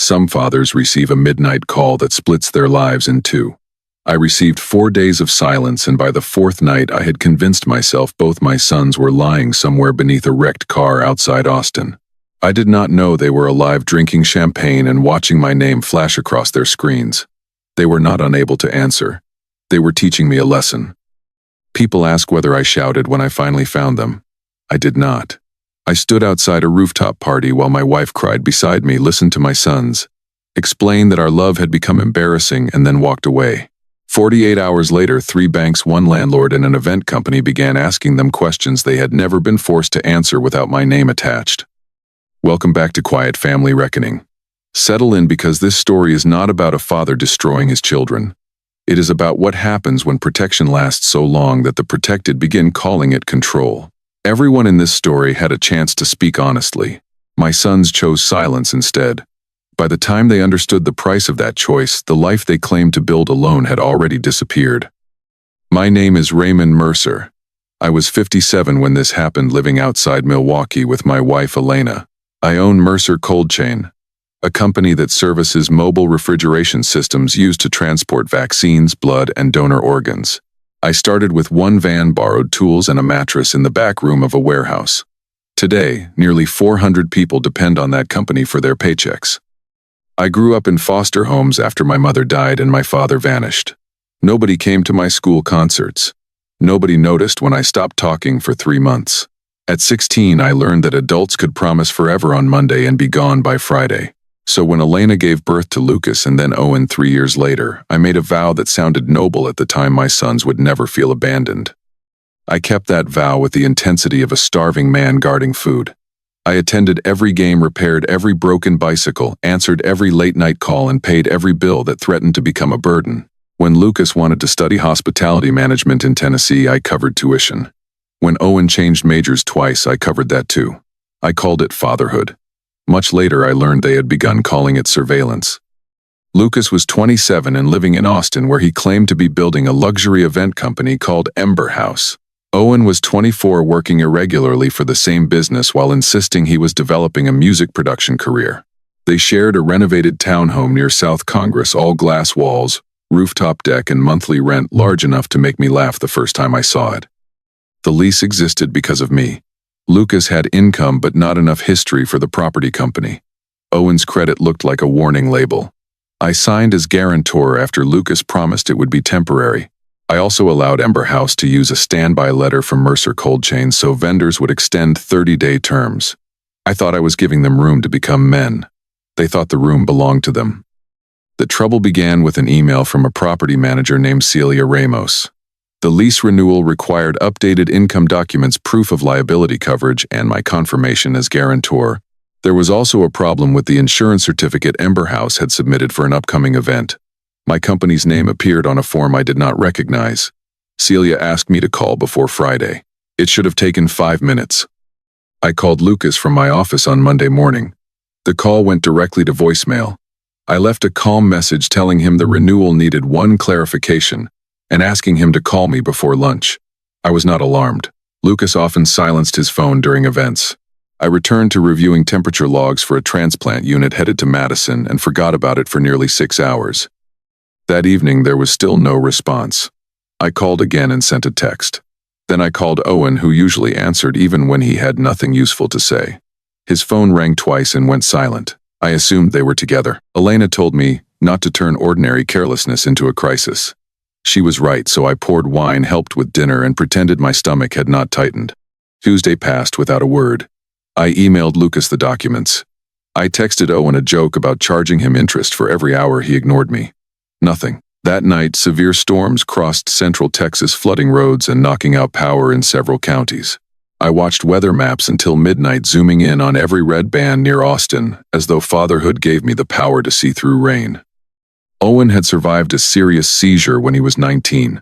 some fathers receive a midnight call that splits their lives in two. I received 4 days of silence, and by the fourth night I had convinced myself both my sons were lying somewhere beneath a wrecked car outside Austin. I did not know they were alive, drinking champagne and watching my name flash across their screens. They were not unable to answer. They were teaching me a lesson. People ask whether I shouted when I finally found them. I did not. I stood outside a rooftop party while my wife cried beside me, listened to my sons, explained that our love had become embarrassing, and then walked away. 48 hours later, 3 banks, 1 landlord, and an event company began asking them questions they had never been forced to answer without my name attached. Welcome back to Quiet Family Reckoning. Settle in, because this story is not about a father destroying his children. It is about what happens when protection lasts so long that the protected begin calling it control. Everyone in this story had a chance to speak honestly. My sons chose silence instead. By the time they understood the price of that choice, the life they claimed to build alone had already disappeared. My name is Raymond Mercer. I was 57 when this happened, living outside Milwaukee with my wife Elena. I own Mercer Cold Chain, a company that services mobile refrigeration systems used to transport vaccines, blood, and donor organs. I started with 1 van, borrowed tools, and a mattress in the back room of a warehouse. Today, nearly 400 people depend on that company for their paychecks. I grew up in foster homes after my mother died and my father vanished. Nobody came to my school concerts. Nobody noticed when I stopped talking for 3 months. At 16, I learned that adults could promise forever on Monday and be gone by Friday. So when Elena gave birth to Lucas and then Owen 3 years later, I made a vow that sounded noble at the time: my sons would never feel abandoned. I kept that vow with the intensity of a starving man guarding food. I attended every game, repaired every broken bicycle, answered every late-night call, and paid every bill that threatened to become a burden. When Lucas wanted to study hospitality management in Tennessee, I covered tuition. When Owen changed majors twice, I covered that too. I called it fatherhood. Much later, I learned they had begun calling it surveillance. Lucas was 27 and living in Austin, where he claimed to be building a luxury event company called Ember House. Owen was 24, working irregularly for the same business while insisting he was developing a music production career. They shared a renovated townhome near South Congress, all glass walls, rooftop deck, and monthly rent large enough to make me laugh the first time I saw it. The lease existed because of me. Lucas had income but not enough history for the property company. Owen's credit looked like a warning label. I signed as guarantor after Lucas promised it would be temporary. I also allowed Ember House to use a standby letter from Mercer Cold Chain so vendors would extend 30-day terms. I thought I was giving them room to become men. They thought the room belonged to them. The trouble began with an email from a property manager named Celia Ramos. The lease renewal required updated income documents, proof of liability coverage, and my confirmation as guarantor. There was also a problem with the insurance certificate Ember House had submitted for an upcoming event. My company's name appeared on a form I did not recognize. Celia asked me to call before Friday. It should have taken 5 minutes. I called Lucas from my office on Monday morning. The call went directly to voicemail. I left a calm message telling him the renewal needed one clarification and asking him to call me before lunch. I was not alarmed. Lucas often silenced his phone during events. I returned to reviewing temperature logs for a transplant unit headed to Madison and forgot about it for nearly 6 hours. That evening, there was still no response. I called again and sent a text. Then I called Owen, who usually answered even when he had nothing useful to say. His phone rang twice and went silent. I assumed they were together. Elena told me not to turn ordinary carelessness into a crisis. She was right, so I poured wine, helped with dinner, and pretended my stomach had not tightened. Tuesday passed without a word. I emailed Lucas the documents. I texted Owen a joke about charging him interest for every hour he ignored me. Nothing. That night, severe storms crossed central Texas, flooding roads and knocking out power in several counties. I watched weather maps until midnight, zooming in on every red band near Austin, as though fatherhood gave me the power to see through rain. Owen had survived a serious seizure when he was 19.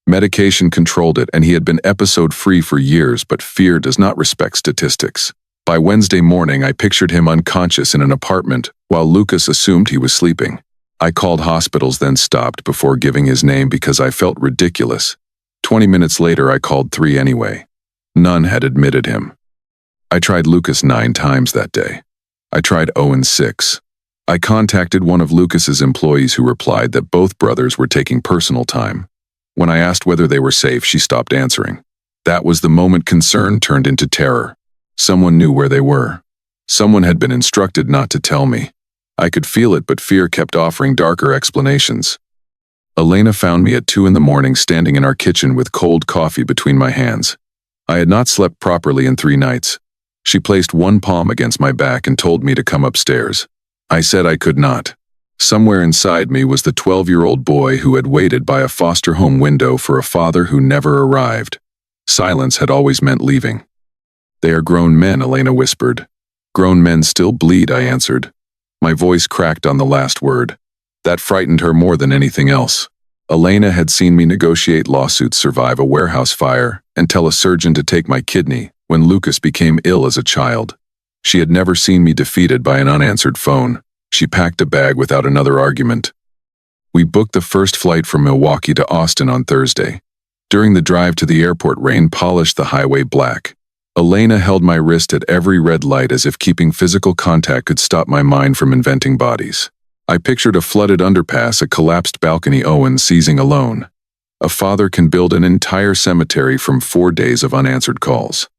Medication controlled it, and he had been episode-free for years, but fear does not respect statistics. By Wednesday morning, I pictured him unconscious in an apartment, while Lucas assumed he was sleeping. I called hospitals, then stopped before giving his name because I felt ridiculous. 20 minutes later, I called 3 anyway. None had admitted him. I tried Lucas 9 times that day. I tried Owen 6. I contacted one of Lucas's employees who replied that both brothers were taking personal time. When I asked whether they were safe, she stopped answering. That was the moment concern turned into terror. Someone knew where they were. Someone had been instructed not to tell me. I could feel it, but fear kept offering darker explanations. Elena found me at 2 a.m. standing in our kitchen with cold coffee between my hands. I had not slept properly in 3 nights. She placed one palm against my back and told me to come upstairs. I said I could not. Somewhere inside me was the 12-year-old boy who had waited by a foster home window for a father who never arrived. Silence had always meant leaving. They are grown men, Elena whispered. Grown men still bleed, I answered. My voice cracked on the last word. That frightened her more than anything else. Elena had seen me negotiate lawsuits, survive a warehouse fire, and tell a surgeon to take my kidney when Lucas became ill as a child. She had never seen me defeated by an unanswered phone. She packed a bag without another argument. We booked the first flight from Milwaukee to Austin on Thursday. During the drive to the airport, rain polished the highway black. Elena held my wrist at every red light as if keeping physical contact could stop my mind from inventing bodies. I pictured a flooded underpass, a collapsed balcony, Owen seizing alone. A father can build an entire cemetery from 4 days of unanswered calls.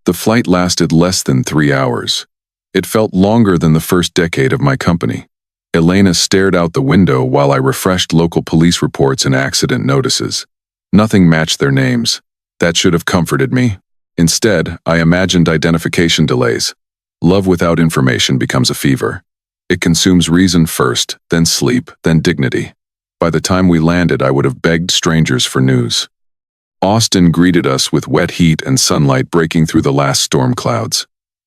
The flight lasted less than 3 hours. It felt longer than the first decade of my company. Elena stared out the window while I refreshed local police reports and accident notices. Nothing matched their names. That should have comforted me. Instead, I imagined identification delays. Love without information becomes a fever. It consumes reason first, then sleep, then dignity. By the time we landed, I would have begged strangers for news. Austin greeted us with wet heat and sunlight breaking through the last storm clouds.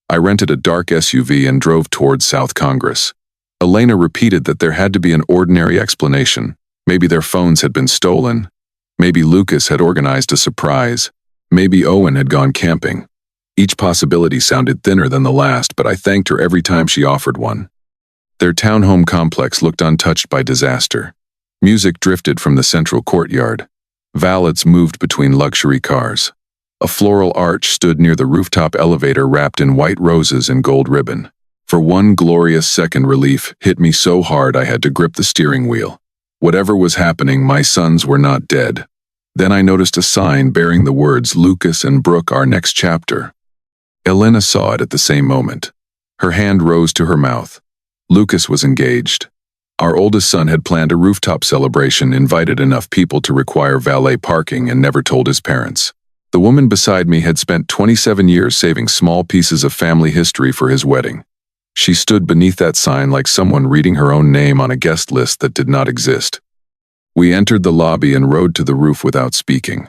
I rented a dark SUV and drove towards South Congress. Elena repeated that there had to be an ordinary explanation. Maybe their phones had been stolen. Maybe Lucas had organized a surprise. Maybe Owen had gone camping. Each possibility sounded thinner than the last, but I thanked her every time she offered one. Their townhome complex looked untouched by disaster. Music drifted from the central courtyard. Valets moved between luxury cars. A floral arch stood near the rooftop elevator wrapped in white roses and gold ribbon. For one glorious second, relief hit me so hard I had to grip the steering wheel. Whatever was happening, my sons were not dead. Then I noticed a sign bearing the words "Lucas and Brooke, our next chapter." Elena saw it at the same moment. Her hand rose to her mouth. Lucas was engaged. Our oldest son had planned a rooftop celebration, invited enough people to require valet parking, and never told his parents. The woman beside me had spent 27 years saving small pieces of family history for his wedding. She stood beneath that sign like someone reading her own name on a guest list that did not exist. We entered the lobby and rode to the roof without speaking.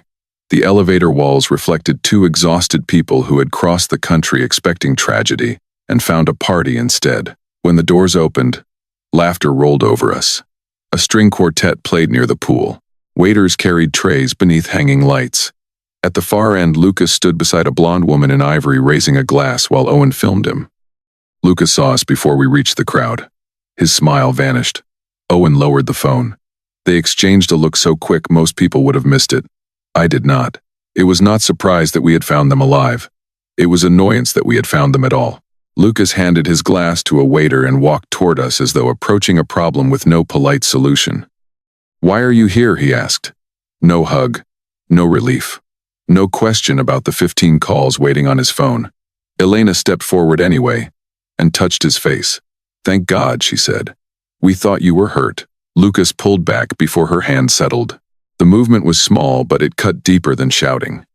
The elevator walls reflected 2 exhausted people who had crossed the country expecting tragedy and found a party instead. When the doors opened, laughter rolled over us. A string quartet played near the pool. Waiters carried trays beneath hanging lights. At the far end, Lucas stood beside a blonde woman in ivory raising a glass while Owen filmed him. Lucas saw us before we reached the crowd. His smile vanished. Owen lowered the phone. They exchanged a look so quick most people would have missed it. I did not. It was not surprise that we had found them alive. It was annoyance that we had found them at all. Lucas handed his glass to a waiter and walked toward us as though approaching a problem with no polite solution. "Why are you here?" he asked. No hug. No relief. No question about the 15 calls waiting on his phone. Elena stepped forward anyway and touched his face. "Thank God," she said. "We thought you were hurt." Lucas pulled back before her hand settled. The movement was small, but it cut deeper than shouting.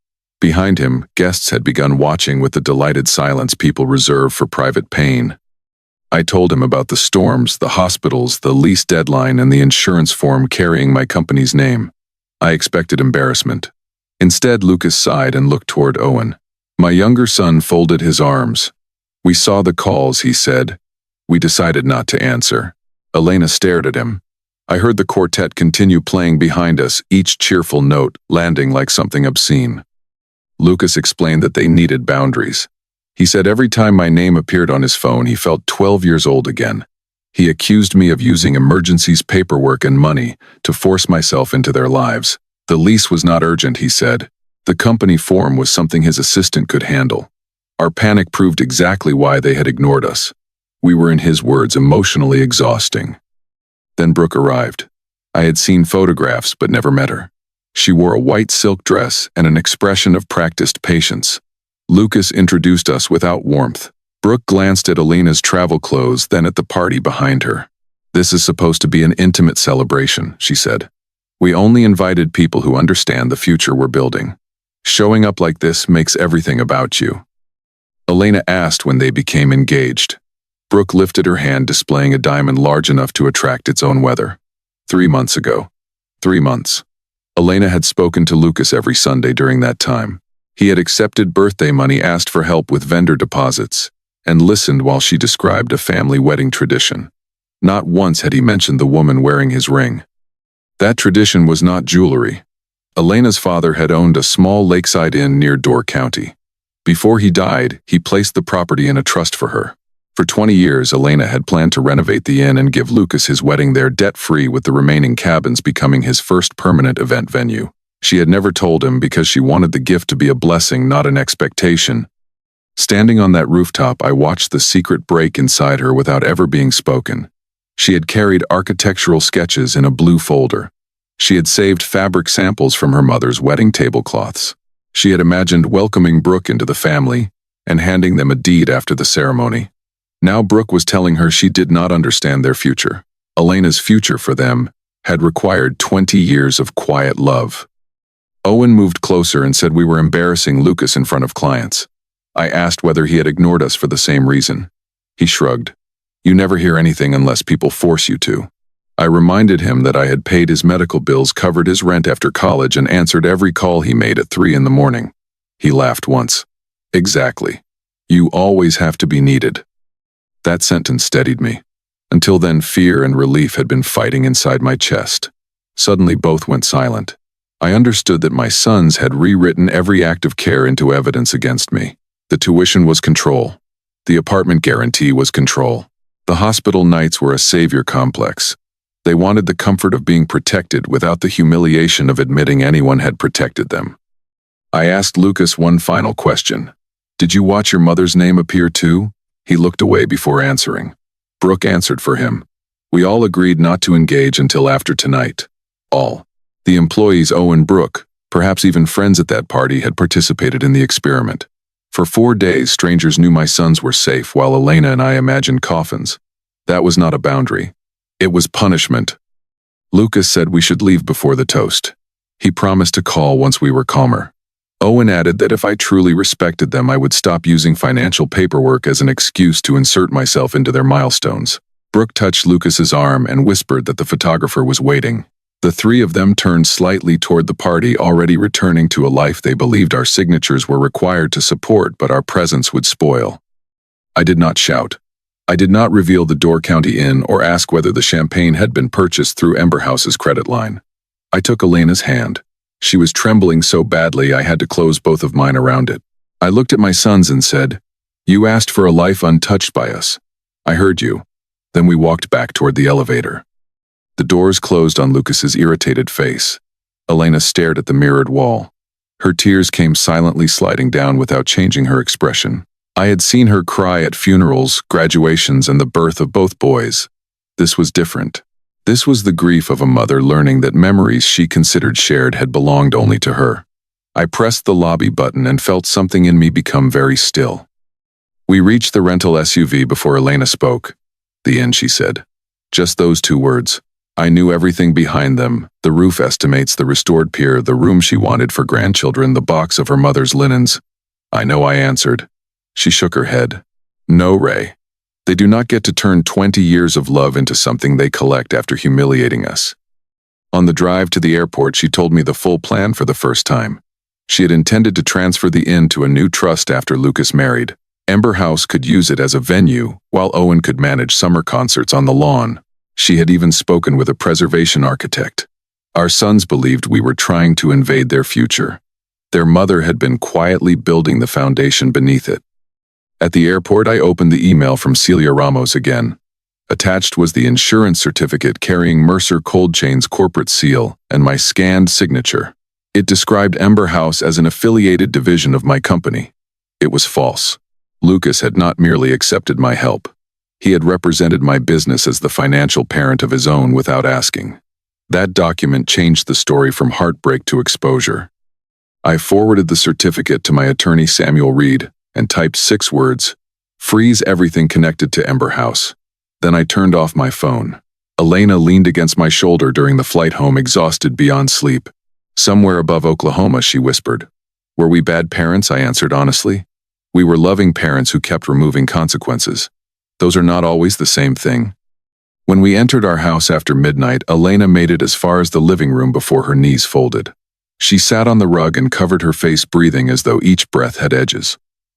Behind him, guests had begun watching with the delighted silence people reserve for private pain. I told him about the storms, the hospitals, the lease deadline, and the insurance form carrying my company's name. I expected embarrassment. Instead, Lucas sighed and looked toward Owen. My younger son folded his arms. "We saw the calls," he said. We decided not to answer. Elena stared at him. I heard the quartet continue playing behind us, each cheerful note landing like something obscene. Lucas explained that they needed boundaries. He said every time my name appeared on his phone, he felt 12 years old again. He accused me of using emergencies, paperwork, and money to force myself into their lives. The lease was not urgent, he said. The company form was something his assistant could handle. Our panic proved exactly why they had ignored us. We were, in his words, emotionally exhausting. Then Brooke arrived. I had seen photographs but never met her. She wore a white silk dress and an expression of practiced patience. Lucas introduced us without warmth. Brooke glanced at Elena's travel clothes, then at the party behind her. "This is supposed to be an intimate celebration," she said. "We only invited people who understand the future we're building. Showing up like this makes everything about you." Elena asked when they became engaged. Brooke lifted her hand, displaying a diamond large enough to attract its own weather. 3 months ago. 3 months. Elena had spoken to Lucas every Sunday during that time. He had accepted birthday money, asked for help with vendor deposits, and listened while she described a family wedding tradition. Not once had he mentioned the woman wearing his ring. That tradition was not jewelry. Elena's father had owned a small lakeside inn near Door County. Before he died, he placed the property in a trust for her. For 20 years, Elena had planned to renovate the inn and give Lucas his wedding there debt-free, with the remaining cabins becoming his first permanent event venue. She had never told him because she wanted the gift to be a blessing, not an expectation. Standing on that rooftop, I watched the secret break inside her without ever being spoken. She had carried architectural sketches in a blue folder. She had saved fabric samples from her mother's wedding tablecloths. She had imagined welcoming Brooke into the family and handing them a deed after the ceremony. Now Brooke was telling her she did not understand their future. Elena's future for them had required 20 years of quiet love. Owen moved closer and said we were embarrassing Lucas in front of clients. I asked whether he had ignored us for the same reason. He shrugged. "You never hear anything unless people force you to." I reminded him that I had paid his medical bills, covered his rent after college, and answered every call he made at 3 in the morning. He laughed once. "Exactly. You always have to be needed." That sentence steadied me. Until then, fear and relief had been fighting inside my chest. Suddenly, both went silent. I understood that my sons had rewritten every act of care into evidence against me. The tuition was control. The apartment guarantee was control. The hospital nights were a savior complex. They wanted the comfort of being protected without the humiliation of admitting anyone had protected them. I asked Lucas one final question. "Did you watch your mother's name appear too?" He looked away before answering. Brooke answered for him. We all agreed not to engage until after tonight. All. The employees, Owen, Brooke, perhaps even friends at that party, had participated in the experiment. For 4 days, strangers knew my sons were safe while Elena and I imagined coffins. That was not a boundary. It was punishment. Lucas said we should leave before the toast. He promised to call once we were calmer. Owen added that if I truly respected them, I would stop using financial paperwork as an excuse to insert myself into their milestones. Brooke touched Lucas's arm and whispered that the photographer was waiting. The 3 of them turned slightly toward the party, already returning to a life they believed our signatures were required to support, but our presence would spoil. I did not shout. I did not reveal the Door County Inn or ask whether the champagne had been purchased through Ember House's credit line. I took Elena's hand. She was trembling so badly I had to close both of mine around it. I looked at my sons and said, "You asked for a life untouched by us. I heard you." Then we walked back toward the elevator. The doors closed on Lucas's irritated face. Elena stared at the mirrored wall. Her tears came silently sliding down without changing her expression. I had seen her cry at funerals, graduations, and the birth of both boys. This was different. This was the grief of a mother learning that memories she considered shared had belonged only to her. I pressed the lobby button and felt something in me become very still. We reached the rental SUV before Elena spoke. "The inn," she said. Just those 2 words. I knew everything behind them: the roof estimates, the restored pier, the room she wanted for grandchildren, the box of her mother's linens. "I know," I answered. She shook her head. "No, Ray. They do not get to turn 20 years of love into something they collect after humiliating us." On the drive to the airport, she told me the full plan for the first time. She had intended to transfer the inn to a new trust after Lucas married. Ember House could use it as a venue, while Owen could manage summer concerts on the lawn. She had even spoken with a preservation architect. Our sons believed we were trying to invade their future. Their mother had been quietly building the foundation beneath it. At the airport, I opened the email from Celia Ramos again. Attached was the insurance certificate carrying Mercer Cold Chain's corporate seal and my scanned signature. It described Ember House as an affiliated division of my company. It was false. Lucas had not merely accepted my help. He had represented my business as the financial parent of his own without asking. That document changed the story from heartbreak to exposure. I forwarded the certificate to my attorney Samuel Reed and typed 6 words: freeze everything connected to Ember House. Then I turned off my phone. Elena leaned against my shoulder during the flight home, exhausted beyond sleep. Somewhere above Oklahoma, she whispered. Were we bad parents? I answered honestly. We were loving parents who kept removing consequences. Those are not always the same thing. When we entered our house after midnight, Elena made it as far as the living room before her knees folded. She sat on the rug and covered her face, breathing as though each breath had edges.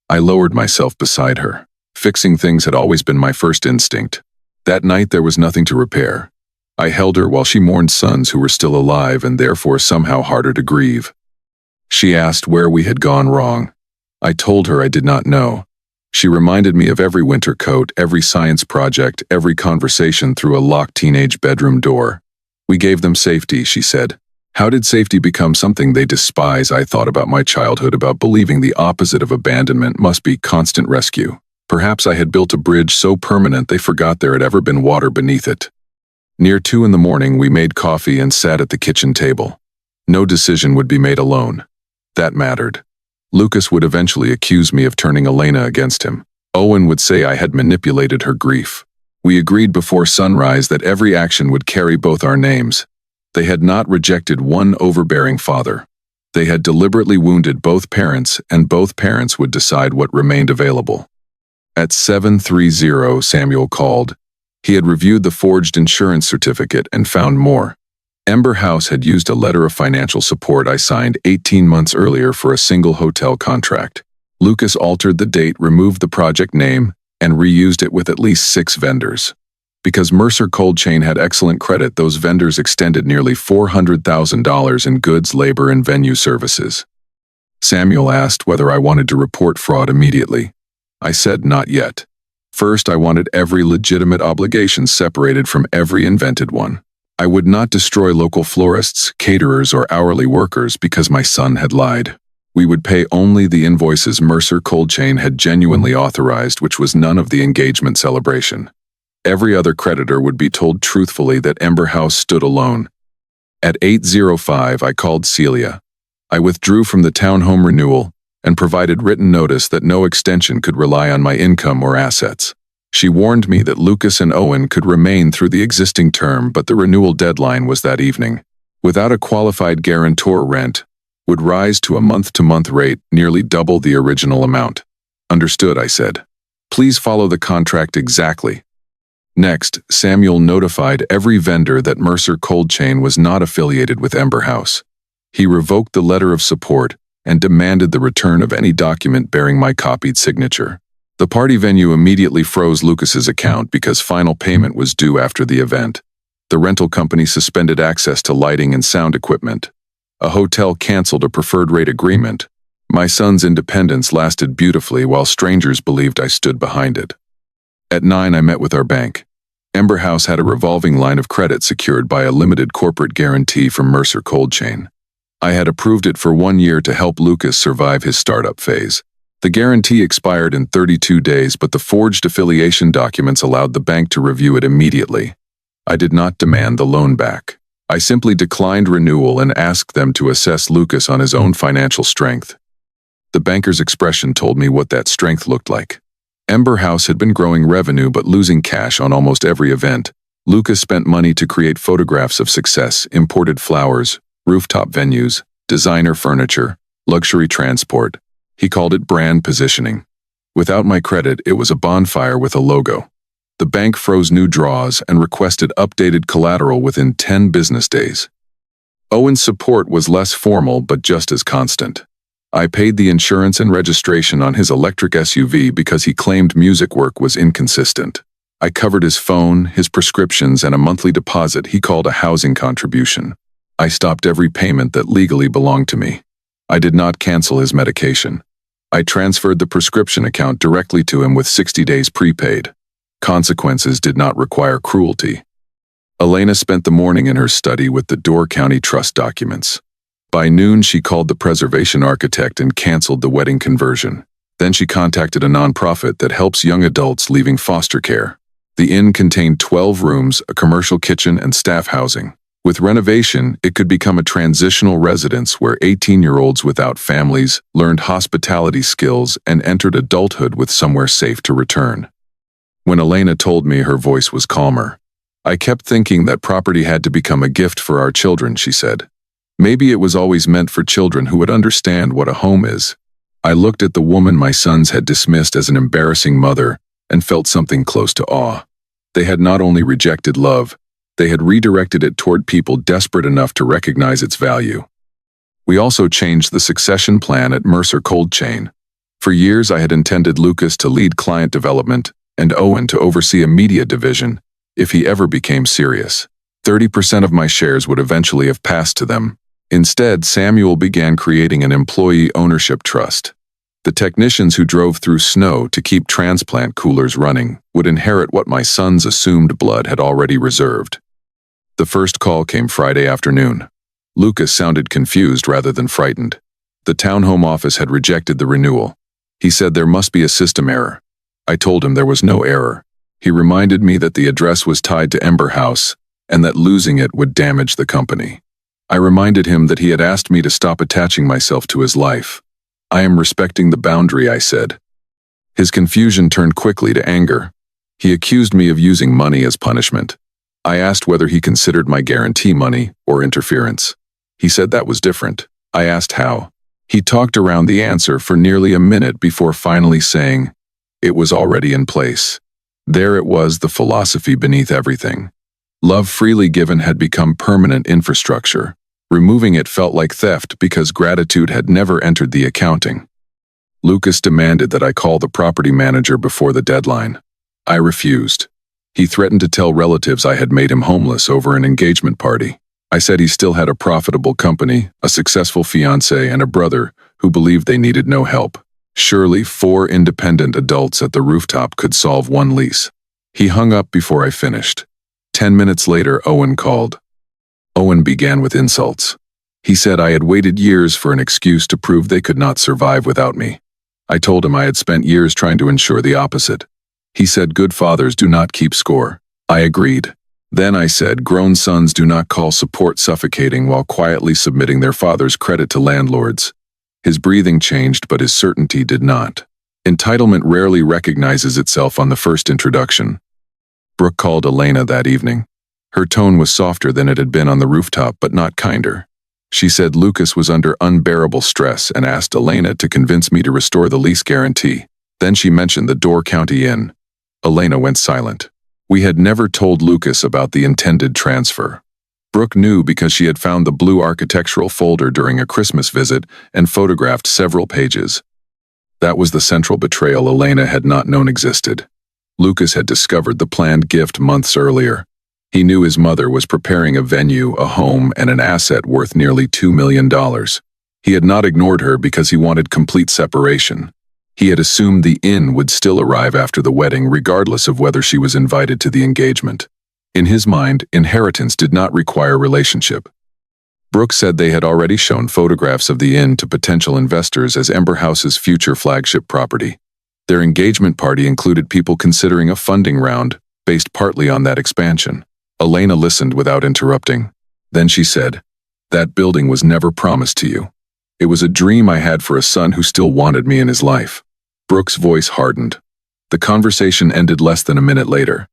I lowered myself beside her. Fixing things had always been my first instinct. That night there was nothing to repair. I held her while she mourned sons who were still alive and therefore somehow harder to grieve. She asked where we had gone wrong. I told her I did not know. She reminded me of every winter coat, every science project, every conversation through a locked teenage bedroom door. We gave them safety, she said. How did safety become something they despise? I thought about my childhood, about believing the opposite of abandonment must be constant rescue. Perhaps I had built a bridge so permanent they forgot there had ever been water beneath it. Near 2 in the morning, we made coffee and sat at the kitchen table. No decision would be made alone. That mattered. Lucas would eventually accuse me of turning Elena against him. Owen would say I had manipulated her grief. We agreed before sunrise that every action would carry both our names. They had not rejected one overbearing father. They had deliberately wounded both parents, and both parents would decide what remained available. At 7:30, Samuel called. He had reviewed the forged insurance certificate and found more. Ember House had used a letter of financial support I signed 18 months earlier for a single hotel contract. Lucas altered the date, removed the project name, and reused it with at least 6 vendors. Because Mercer Cold Chain had excellent credit, those vendors extended nearly $400,000 in goods, labor, and venue services. Samuel asked whether I wanted to report fraud immediately. I said not yet. First, I wanted every legitimate obligation separated from every invented one. I would not destroy local florists, caterers, or hourly workers because my son had lied. We would pay only the invoices Mercer Cold Chain had genuinely authorized, which was none of the engagement celebration. Every other creditor would be told truthfully that Ember House stood alone. At 8:05, I called Celia. I withdrew from the townhome renewal and provided written notice that no extension could rely on my income or assets. She warned me that Lucas and Owen could remain through the existing term, but the renewal deadline was that evening. Without a qualified guarantor, rent would rise to a month-to-month rate, nearly double the original amount. Understood, I said. Please follow the contract exactly. Next, Samuel notified every vendor that Mercer Cold Chain was not affiliated with Ember House. He revoked the letter of support and demanded the return of any document bearing my copied signature. The party venue immediately froze Lucas's account because final payment was due after the event. The rental company suspended access to lighting and sound equipment. A hotel canceled a preferred rate agreement. My son's independence lasted beautifully while strangers believed I stood behind it. At 9, I met with our bank. Ember House had a revolving line of credit secured by a limited corporate guarantee from Mercer Cold Chain. I had approved it for 1 year to help Lucas survive his startup phase. The guarantee expired in 32 days, but the forged affiliation documents allowed the bank to review it immediately. I did not demand the loan back. I simply declined renewal and asked them to assess Lucas on his own financial strength. The banker's expression told me what that strength looked like. Ember House had been growing revenue but losing cash on almost every event. Lucas spent money to create photographs of success, imported flowers, rooftop venues, designer furniture, luxury transport. He called it brand positioning. Without my credit, it was a bonfire with a logo. The bank froze new draws and requested updated collateral within 10 business days. Owen's support was less formal but just as constant. I paid the insurance and registration on his electric SUV because he claimed music work was inconsistent. I covered his phone, his prescriptions, and a monthly deposit he called a housing contribution. I stopped every payment that legally belonged to me. I did not cancel his medication. I transferred the prescription account directly to him with 60 days prepaid. Consequences did not require cruelty. Elena spent the morning in her study with the Door County Trust documents. By noon, she called the preservation architect and canceled the wedding conversion. Then she contacted a nonprofit that helps young adults leaving foster care. The inn contained 12 rooms, a commercial kitchen, and staff housing. With renovation, it could become a transitional residence where 18-year-olds without families learned hospitality skills and entered adulthood with somewhere safe to return. When Elena told me, her voice was calmer. I kept thinking that property had to become a gift for our children, she said. Maybe it was always meant for children who would understand what a home is. I looked at the woman my sons had dismissed as an embarrassing mother and felt something close to awe. They had not only rejected love, they had redirected it toward people desperate enough to recognize its value. We also changed the succession plan at Mercer Cold Chain. For years I had intended Lucas to lead client development and Owen to oversee a media division if he ever became serious. 30% of my shares would eventually have passed to them. Instead, Samuel began creating an employee ownership trust. The technicians who drove through snow to keep transplant coolers running would inherit what my son's assumed blood had already reserved. The first call came Friday afternoon. Lucas sounded confused rather than frightened. The townhome office had rejected the renewal. He said there must be a system error. I told him there was no error. He reminded me that the address was tied to Ember House and that losing it would damage the company. I reminded him that he had asked me to stop attaching myself to his life. I am respecting the boundary, I said. His confusion turned quickly to anger. He accused me of using money as punishment. I asked whether he considered my guarantee money or interference. He said that was different. I asked how. He talked around the answer for nearly a minute before finally saying, it was already in place. There it was, the philosophy beneath everything. Love freely given had become permanent infrastructure. Removing it felt like theft because gratitude had never entered the accounting. Lucas demanded that I call the property manager before the deadline. I refused. He threatened to tell relatives I had made him homeless over an engagement party. I said he still had a profitable company, a successful fiancé, and a brother who believed they needed no help. Surely 4 independent adults at the rooftop could solve one lease. He hung up before I finished. 10 minutes later, Owen called. Owen began with insults. He said I had waited years for an excuse to prove they could not survive without me. I told him I had spent years trying to ensure the opposite. He said good fathers do not keep score. I agreed. Then I said grown sons do not call support suffocating while quietly submitting their father's credit to landlords. His breathing changed, but his certainty did not. Entitlement rarely recognizes itself on the first introduction. Brooke called Elena that evening. Her tone was softer than it had been on the rooftop, but not kinder. She said Lucas was under unbearable stress and asked Elena to convince me to restore the lease guarantee. Then she mentioned the Door County Inn. Elena went silent. We had never told Lucas about the intended transfer. Brooke knew because she had found the blue architectural folder during a Christmas visit and photographed several pages. That was the central betrayal Elena had not known existed. Lucas had discovered the planned gift months earlier. He knew his mother was preparing a venue, a home, and an asset worth nearly $2 million. He had not ignored her because he wanted complete separation. He had assumed the inn would still arrive after the wedding regardless of whether she was invited to the engagement. In his mind, inheritance did not require relationship. Brooke said they had already shown photographs of the inn to potential investors as Ember House's future flagship property. Their engagement party included people considering a funding round based partly on that expansion. Elena listened without interrupting. Then she said, "That building was never promised to you. It was a dream I had for a son who still wanted me in his life." Brooke's voice hardened. The conversation ended less than a minute later.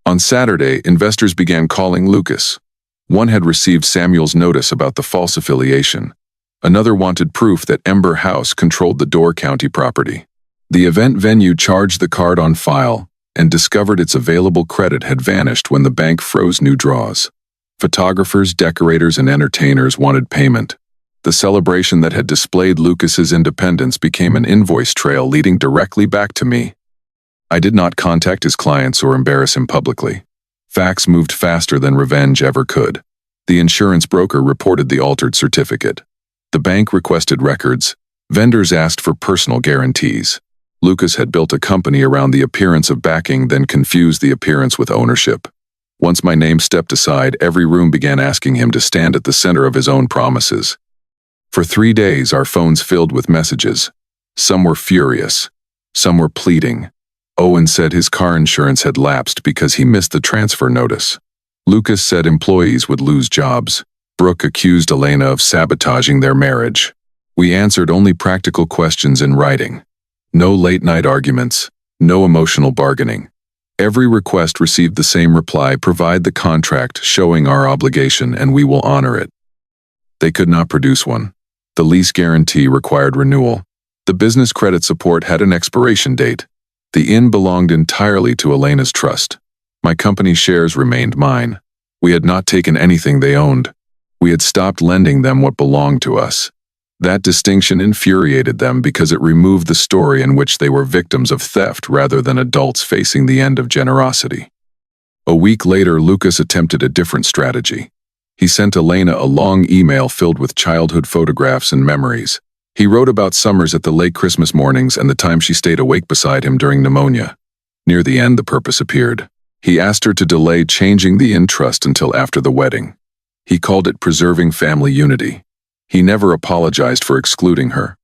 On Saturday, investors began calling Lucas. One had received Samuel's notice about the false affiliation. Another wanted proof that Ember House controlled the Door County property. The event venue charged the card on file and discovered its available credit had vanished when the bank froze new draws. Photographers, decorators, and entertainers wanted payment. The celebration that had displayed Lucas's independence became an invoice trail leading directly back to me. I did not contact his clients or embarrass him publicly. Facts moved faster than revenge ever could. The insurance broker reported the altered certificate. The bank requested records. Vendors asked for personal guarantees. Lucas had built a company around the appearance of backing, then confused the appearance with ownership. Once my name stepped aside, every room began asking him to stand at the center of his own promises. For 3 days, our phones filled with messages. Some were furious. Some were pleading. Owen said his car insurance had lapsed because he missed the transfer notice. Lucas said employees would lose jobs. Brooke accused Elena of sabotaging their marriage. We answered only practical questions in writing. No late-night arguments, no emotional bargaining. Every request received the same reply: provide the contract showing our obligation and we will honor it. They could not produce one. The lease guarantee required renewal. The business credit support had an expiration date. The inn belonged entirely to Elena's trust. My company shares remained mine. We had not taken anything they owned. We had stopped lending them what belonged to us. That distinction infuriated them because it removed the story in which they were victims of theft rather than adults facing the end of generosity. A week later, Lucas attempted a different strategy. He sent Elena a long email filled with childhood photographs and memories. He wrote about summers at the lake, Christmas mornings, and the time she stayed awake beside him during pneumonia. Near the end, the purpose appeared. He asked her to delay changing the inn trust until after the wedding. He called it preserving family unity. He never apologized for excluding her.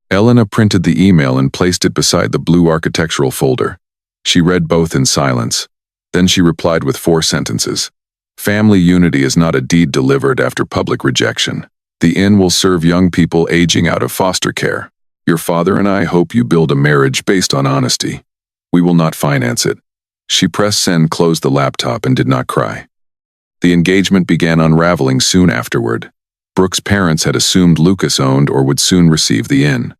Elena printed the email and placed it beside the blue architectural folder. She read both in silence. Then she replied with 4 sentences. Family unity is not a deed delivered after public rejection. The inn will serve young people aging out of foster care. Your father and I hope you build a marriage based on honesty. We will not finance it. She pressed send, closed the laptop, and did not cry. The engagement began unraveling soon afterward. Brooke's parents had assumed Lucas owned or would soon receive the inn.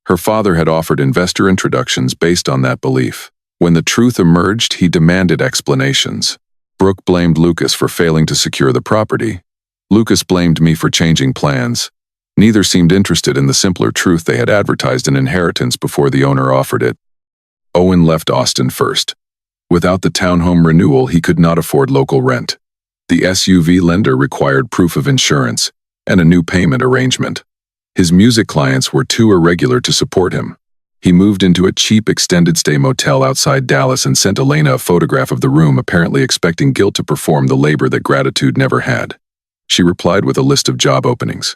Her father had offered investor introductions based on that belief. When the truth emerged, he demanded explanations. Brooke blamed Lucas for failing to secure the property. Lucas blamed me for changing plans. Neither seemed interested in the simpler truth: they had advertised an inheritance before the owner offered it. Owen left Austin first. Without the townhome renewal, he could not afford local rent. The SUV lender required proof of insurance and a new payment arrangement. His music clients were too irregular to support him. He moved into a cheap extended-stay motel outside Dallas and sent Elena a photograph of the room, apparently expecting guilt to perform the labor that gratitude never had. She replied with a list of job openings.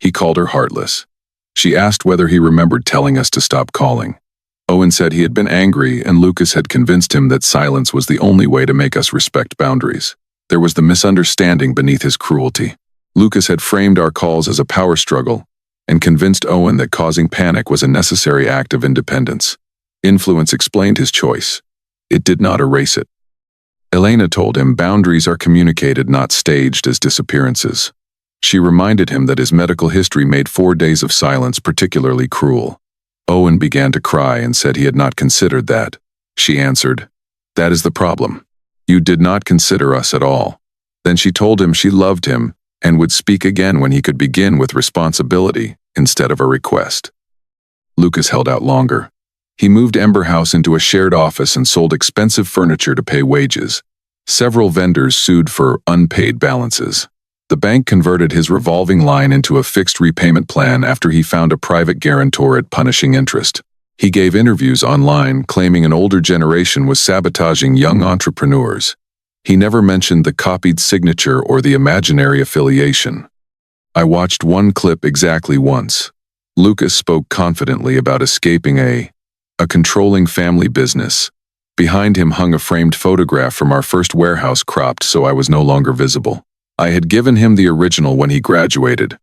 He called her heartless. She asked whether he remembered telling us to stop calling. Owen said he had been angry, and Lucas had convinced him that silence was the only way to make us respect boundaries. There was the misunderstanding beneath his cruelty. Lucas had framed our calls as a power struggle and convinced Owen that causing panic was a necessary act of independence. Influence explained his choice. It did not erase it. Elena told him boundaries are communicated, not staged as disappearances. She reminded him that his medical history made 4 days of silence particularly cruel. Owen began to cry and said he had not considered that. She answered, "That is the problem. You did not consider us at all." Then she told him she loved him and would speak again when he could begin with responsibility instead of a request. Lucas held out longer. He moved Ember House into a shared office and sold expensive furniture to pay wages. Several vendors sued for unpaid balances. The bank converted his revolving line into a fixed repayment plan after he found a private guarantor at punishing interest. He gave interviews online claiming an older generation was sabotaging young entrepreneurs. He never mentioned the copied signature or the imaginary affiliation. I watched one clip exactly once. Lucas spoke confidently about escaping a controlling family business. Behind him hung a framed photograph from our first warehouse, cropped so I was no longer visible. I had given him the original when he graduated.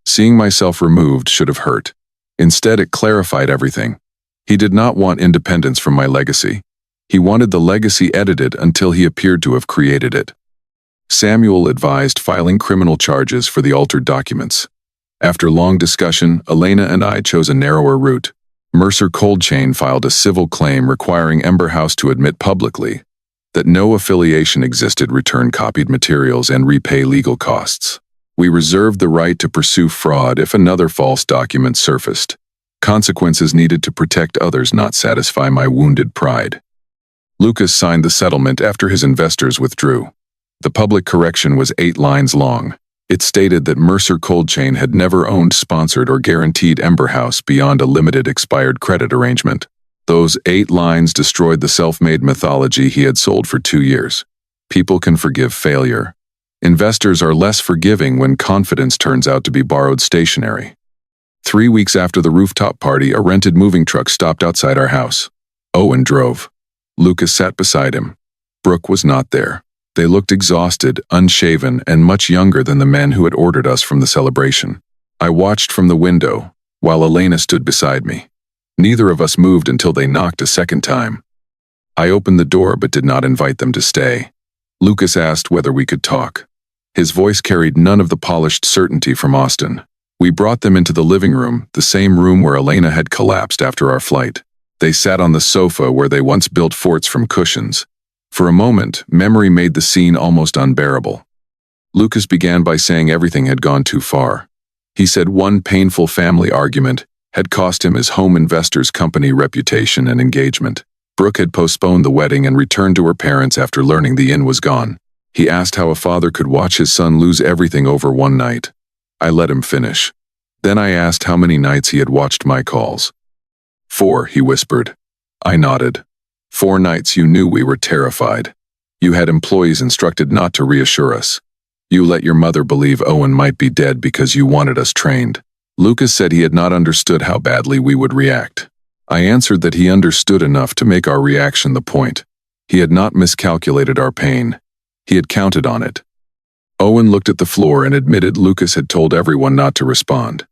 Seeing myself removed should have hurt. Instead, it clarified everything. He did not want independence from my legacy. He wanted the legacy edited until he appeared to have created it. Samuel advised filing criminal charges for the altered documents. After long discussion, Elena and I chose a narrower route. Mercer Cold Chain filed a civil claim requiring Ember House to admit publicly that no affiliation existed, return copied materials, and repay legal costs. We reserved the right to pursue fraud if another false document surfaced. Consequences needed to protect others, not satisfy my wounded pride. Lucas signed the settlement after his investors withdrew. The public correction was 8 lines long. It stated that Mercer Cold Chain had never owned, sponsored, or guaranteed Ember House beyond a limited expired credit arrangement. Those 8 lines destroyed the self-made mythology he had sold for 2 years. People can forgive failure. Investors are less forgiving when confidence turns out to be borrowed stationery. 3 weeks after the rooftop party, a rented moving truck stopped outside our house. Owen drove. Lucas sat beside him. Brooke was not there. They looked exhausted, unshaven, and much younger than the men who had ordered us from the celebration. I watched from the window, while Elena stood beside me. Neither of us moved until they knocked a second time. I opened the door but did not invite them to stay. Lucas asked whether we could talk. His voice carried none of the polished certainty from Austin. We brought them into the living room, the same room where Elena had collapsed after our flight. They sat on the sofa where they once built forts from cushions. For a moment, memory made the scene almost unbearable. Lucas began by saying everything had gone too far. He said one painful family argument had cost him his home investor's company reputation and engagement. Brooke had postponed the wedding and returned to her parents after learning the inn was gone. He asked how a father could watch his son lose everything over one night. I let him finish. Then I asked how many nights he had watched my calls. 4, he whispered. I nodded. 4 nights you knew we were terrified. You had employees instructed not to reassure us. You let your mother believe Owen might be dead because you wanted us trained. Lucas said he had not understood how badly we would react. I answered that he understood enough to make our reaction the point. He had not miscalculated our pain. He had counted on it. Owen looked at the floor and admitted Lucas had told everyone not to respond.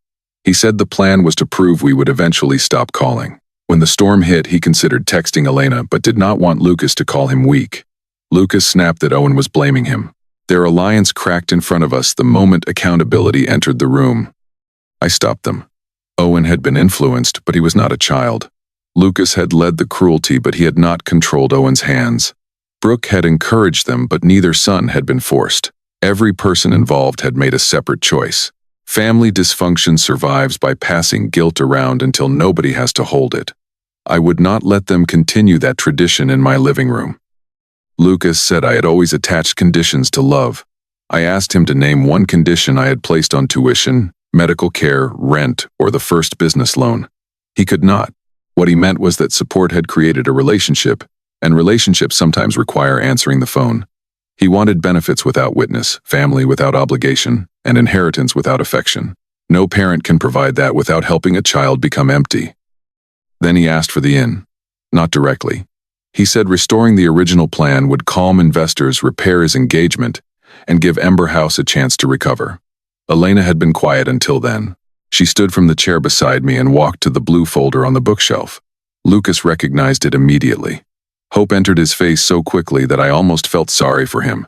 He said the plan was to prove we would eventually stop calling. When the storm hit, he considered texting Elena but did not want Lucas to call him weak. Lucas snapped that Owen was blaming him. Their alliance cracked in front of us the moment accountability entered the room. I stopped them. Owen had been influenced, but he was not a child. Lucas had led the cruelty, but he had not controlled Owen's hands. Brooke had encouraged them, but neither son had been forced. Every person involved had made a separate choice. Family dysfunction survives by passing guilt around until nobody has to hold it. I would not let them continue that tradition in my living room. Lucas said I had always attached conditions to love. I asked him to name one condition I had placed on tuition, medical care, rent, or the first business loan. He could not. What he meant was that support had created a relationship, and relationships sometimes require answering the phone. He wanted benefits without witness, family without obligation, and inheritance without affection. No parent can provide that without helping a child become empty. Then he asked for the inn. Not directly. He said restoring the original plan would calm investors, repair his engagement, and give Ember House a chance to recover. Elena had been quiet until then. She stood from the chair beside me and walked to the blue folder on the bookshelf. Lucas recognized it immediately. Hope entered his face so quickly that I almost felt sorry for him.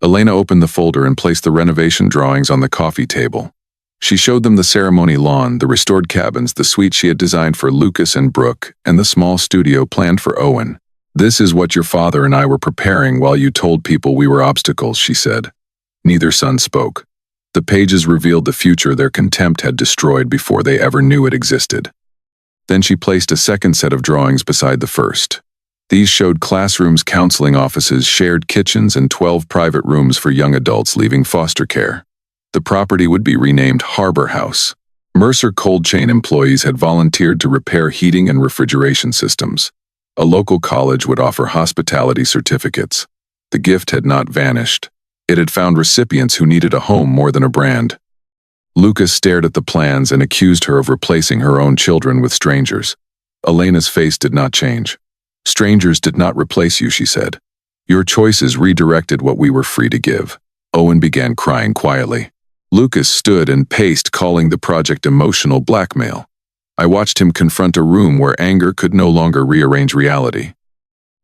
Elena opened the folder and placed the renovation drawings on the coffee table. She showed them the ceremony lawn, the restored cabins, the suite she had designed for Lucas and Brooke, and the small studio planned for Owen. This is what your father and I were preparing while you told people we were obstacles, she said. Neither son spoke. The pages revealed the future their contempt had destroyed before they ever knew it existed. Then she placed a second set of drawings beside the first. These showed classrooms, counseling offices, shared kitchens, and 12 private rooms for young adults leaving foster care. The property would be renamed Harbor House. Mercer Cold Chain employees had volunteered to repair heating and refrigeration systems. A local college would offer hospitality certificates. The gift had not vanished. It had found recipients who needed a home more than a brand. Lucas stared at the plans and accused her of replacing her own children with strangers. Elena's face did not change. Strangers did not replace you, she said. Your choices redirected what we were free to give. Owen began crying quietly. Lucas stood and paced, calling the project emotional blackmail. I watched him confront a room where anger could no longer rearrange reality.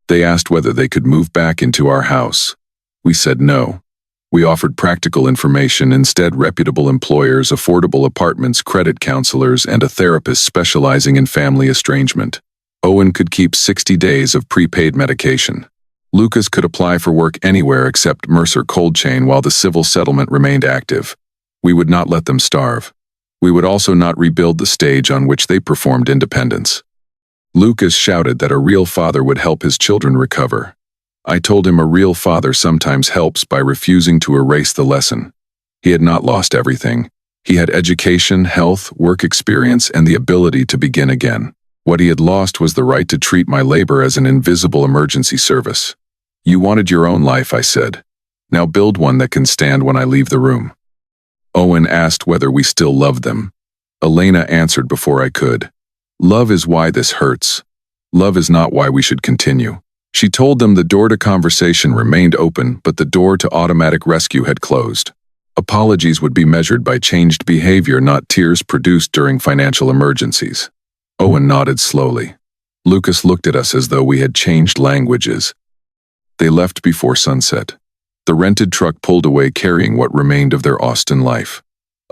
They asked whether they could move back into our house. We said no. We offered practical information, instead reputable employers, affordable apartments, credit counselors, and a therapist specializing in family estrangement. Owen could keep 60 days of prepaid medication. Lucas could apply for work anywhere except Mercer Cold Chain while the civil settlement remained active. We would not let them starve. We would also not rebuild the stage on which they performed independence. Lucas shouted that a real father would help his children recover. I told him a real father sometimes helps by refusing to erase the lesson. He had not lost everything. He had education, health, work experience, and the ability to begin again. What he had lost was the right to treat my labor as an invisible emergency service. You wanted your own life, I said. Now build one that can stand when I leave the room. Owen asked whether we still loved them. Elena answered before I could. Love is why this hurts. Love is not why we should continue. She told them the door to conversation remained open, but the door to automatic rescue had closed. Apologies would be measured by changed behavior, not tears produced during financial emergencies. Owen nodded slowly. Lucas looked at us as though we had changed languages. They left before sunset. The rented truck pulled away carrying what remained of their Austin life.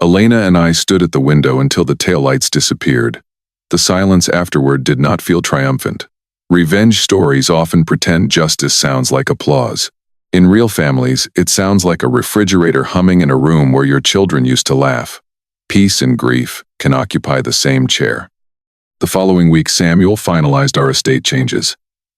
Elena and I stood at the window until the taillights disappeared. The silence afterward did not feel triumphant. Revenge stories often pretend justice sounds like applause. In real families, it sounds like a refrigerator humming in a room where your children used to laugh. Peace and grief can occupy the same chair. The following week, Samuel finalized our estate changes.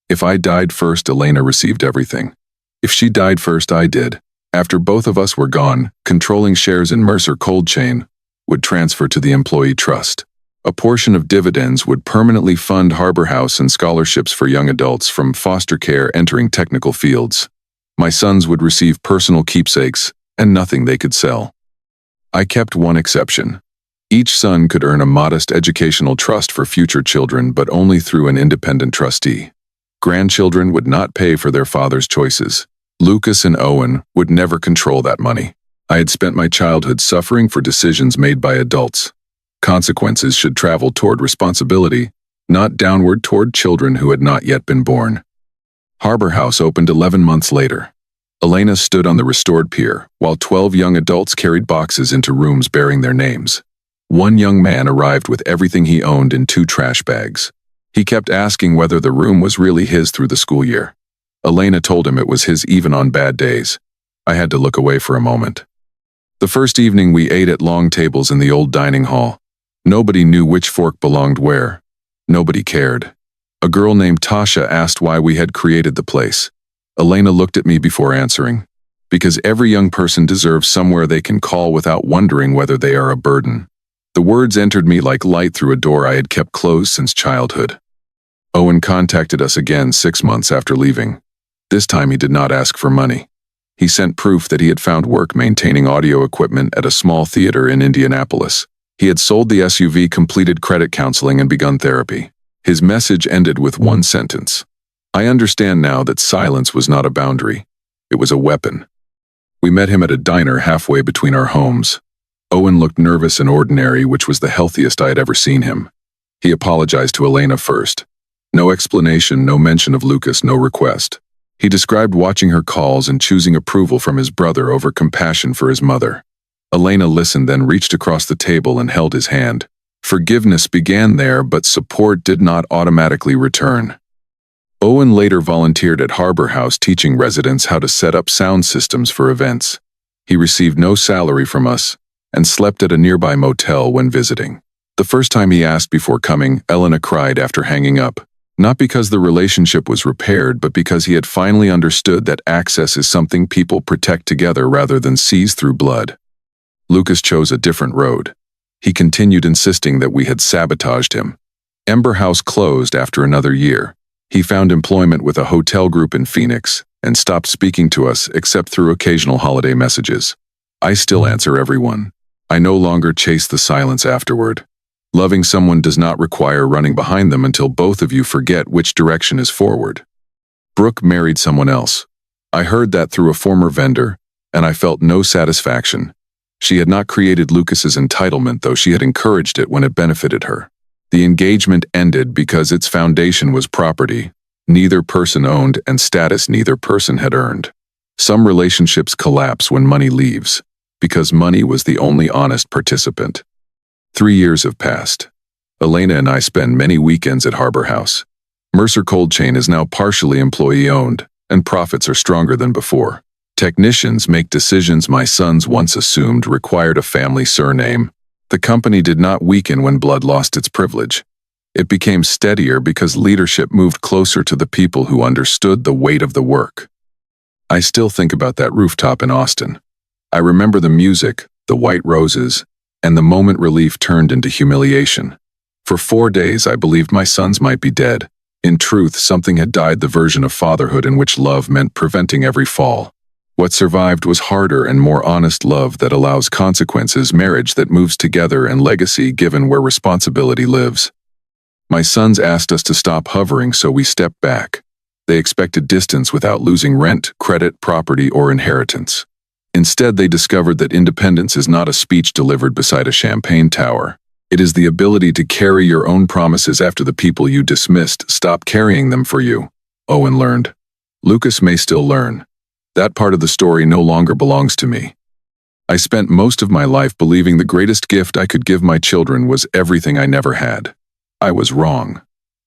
If I died first, Elena received everything. If she died first, I did. After both of us were gone, controlling shares in Mercer Cold Chain would transfer to the employee trust. A portion of dividends would permanently fund Harbor House and scholarships for young adults from foster care entering technical fields. My sons would receive personal keepsakes and nothing they could sell. I kept one exception. Each son could earn a modest educational trust for future children, but only through an independent trustee. Grandchildren would not pay for their father's choices. Lucas and Owen would never control that money. I had spent my childhood suffering for decisions made by adults. Consequences should travel toward responsibility, not downward toward children who had not yet been born. Harbor House opened 11 months later. Elena stood on the restored pier, while 12 young adults carried boxes into rooms bearing their names. One young man arrived with everything he owned in 2 trash bags. He kept asking whether the room was really his through the school year. Elena told him it was his even on bad days. I had to look away for a moment. The first evening we ate at long tables in the old dining hall. Nobody knew which fork belonged where. Nobody cared. A girl named Tasha asked why we had created the place. Elena looked at me before answering. Because every young person deserves somewhere they can call without wondering whether they are a burden. The words entered me like light through a door I had kept closed since childhood. Owen contacted us again 6 months after leaving. This time he did not ask for money. He sent proof that he had found work maintaining audio equipment at a small theater in Indianapolis. He had sold the SUV, completed credit counseling, and begun therapy. His message ended with one sentence. I understand now that silence was not a boundary. It was a weapon. We met him at a diner halfway between our homes. Owen looked nervous and ordinary, which was the healthiest I had ever seen him. He apologized to Elena first. No explanation, no mention of Lucas, no request. He described watching her calls and choosing approval from his brother over compassion for his mother. Elena listened, then reached across the table and held his hand. Forgiveness began there, but support did not automatically return. Owen later volunteered at Harbor House, teaching residents how to set up sound systems for events. He received no salary from us and slept at a nearby motel when visiting. The first time he asked before coming, Elena cried after hanging up. Not because the relationship was repaired, but because he had finally understood that access is something people protect together rather than seize through blood. Lucas chose a different road. He continued insisting that we had sabotaged him. Ember House closed after another year. He found employment with a hotel group in Phoenix and stopped speaking to us except through occasional holiday messages. I still answer everyone. I no longer chase the silence afterward. Loving someone does not require running behind them until both of you forget which direction is forward. Brooke married someone else. I heard that through a former vendor, and I felt no satisfaction. She had not created Lucas's entitlement, though she had encouraged it when it benefited her. The engagement ended because its foundation was property neither person owned and status neither person had earned. Some relationships collapse when money leaves, because money was the only honest participant. 3 years have passed. Elena and I spend many weekends at Harbor House. Mercer Cold Chain is now partially employee-owned, and profits are stronger than before. Technicians make decisions my sons once assumed required a family surname. The company did not weaken when blood lost its privilege. It became steadier because leadership moved closer to the people who understood the weight of the work. I still think about that rooftop in Austin. I remember the music, the white roses, and the moment relief turned into humiliation. For 4 days I believed my sons might be dead. In truth, something had died, the version of fatherhood in which love meant preventing every fall. What survived was harder and more honest love that allows consequences, marriage that moves together, and legacy given where responsibility lives. My sons asked us to stop hovering, so we stepped back. They expected distance without losing rent, credit, property, or inheritance. Instead, they discovered that independence is not a speech delivered beside a champagne tower. It is the ability to carry your own promises after the people you dismissed stop carrying them for you. Owen learned. Lucas may still learn. That part of the story no longer belongs to me. I spent most of my life believing the greatest gift I could give my children was everything I never had. I was wrong.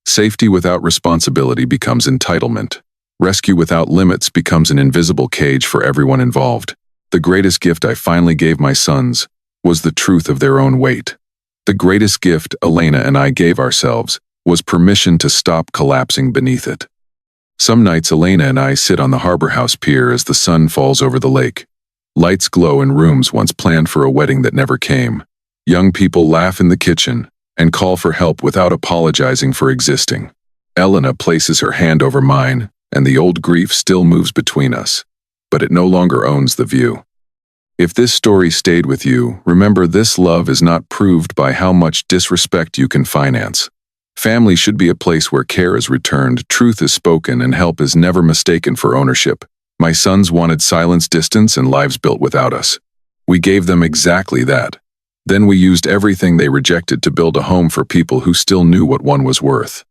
Safety without responsibility becomes entitlement. Rescue without limits becomes an invisible cage for everyone involved. The greatest gift I finally gave my sons was the truth of their own weight. The greatest gift Elena and I gave ourselves was permission to stop collapsing beneath it. Some nights Elena and I sit on the harbor house pier as the sun falls over the lake. Lights glow in rooms once planned for a wedding that never came. Young people laugh in the kitchen and call for help without apologizing for existing. Elena places her hand over mine, and the old grief still moves between us, but it no longer owns the view. If this story stayed with you, remember this: love is not proved by how much disrespect you can finance. Family should be a place where care is returned, truth is spoken, and help is never mistaken for ownership. My sons wanted silence, distance, and lives built without us. We gave them exactly that. Then we used everything they rejected to build a home for people who still knew what one was worth.